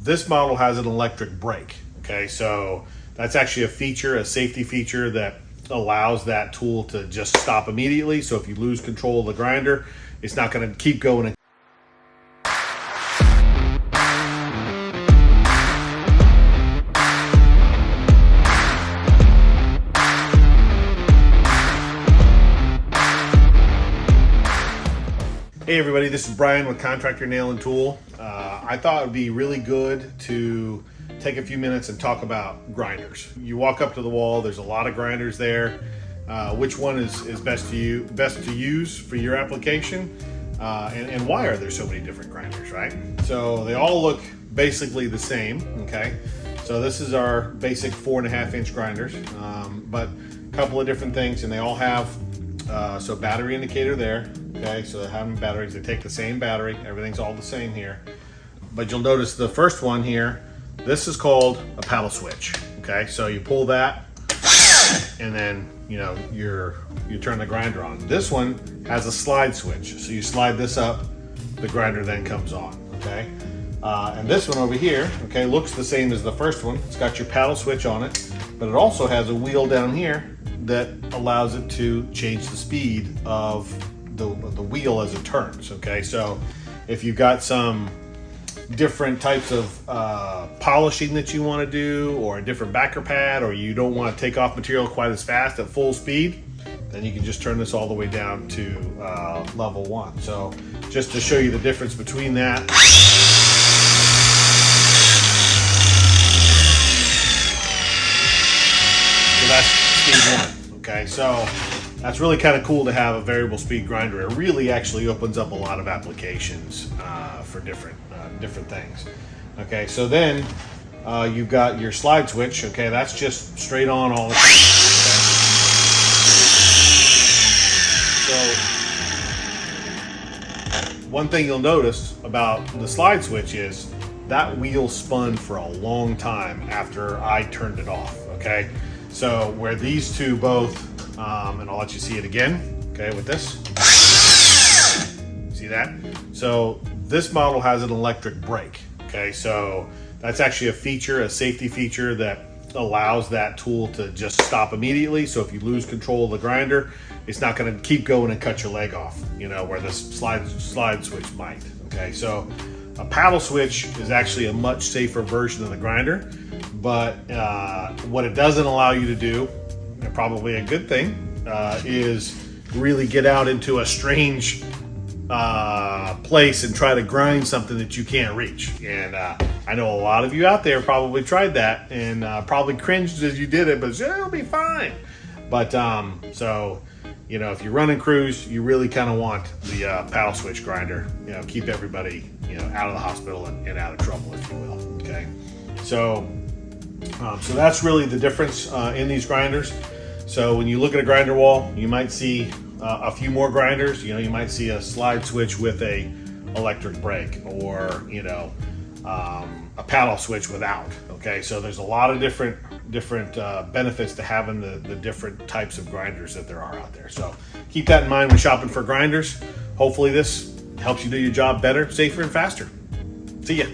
this model has an electric brake. Okay, so that's actually a feature, a safety feature that allows that tool to just stop immediately. So if you lose control of the grinder, it's not going to keep going and Hey everybody, this is Brian with Contractor Nail and Tool. I thought it would be really good to take a few minutes and talk about grinders. You walk up to the wall, there's a lot of grinders there. Which one is best to use for your application? And why are there so many different grinders, right? So they all look basically the same, okay? So this is our basic 4.5-inch grinders, but a couple of different things, and they all have so battery indicator there. Okay, so they have batteries. They take the same battery. Everything's all the same here. But you'll notice the first one here, this is called a paddle switch. Okay, so you pull that, and then you turn the grinder on. This one has a slide switch. So you slide this up, the grinder then comes on. Okay, and this one over here, okay, looks the same as the first one. It's got your paddle switch on it, but it also has a wheel down here that allows it to change the speed of the wheel as it turns. Okay, so if you've got some different types of polishing that you want to do, or a different backer pad, or you don't want to take off material quite as fast at full speed, then you can just turn this all the way down to level 1. So just to show you the difference between that. So that's speed 1. Okay, so that's really kind of cool to have a variable speed grinder. It really actually opens up a lot of applications for different things. Okay, so then you've got your slide switch. Okay, that's just straight on all the time. Okay. So one thing you'll notice about the slide switch is that wheel spun for a long time after I turned it off. Okay, so where these two both and I'll let you see it again, okay, with this. See that? So this model has an electric brake, okay? So that's actually a feature, a safety feature that allows that tool to just stop immediately. So if you lose control of the grinder, it's not gonna keep going and cut your leg off, where this slide switch might, okay? So a paddle switch is actually a much safer version of the grinder, but what it doesn't allow you to do, and probably a good thing, is really get out into a strange place and try to grind something that you can't reach. And I know a lot of you out there probably tried that and probably cringed as you did it, but it'll be fine. But so if you're running crews, you really kind of want the paddle switch grinder. Keep everybody out of the hospital and out of trouble, if you will. Okay, so that's really the difference in these grinders. So when you look at a grinder wall, you might see a few more grinders. You might see a slide switch with a electric brake, or a paddle switch without. Okay, so there's a lot of different benefits to having the different types of grinders that there are out there. So keep that in mind when shopping for grinders. Hopefully this helps you do your job better, safer, and faster. See ya.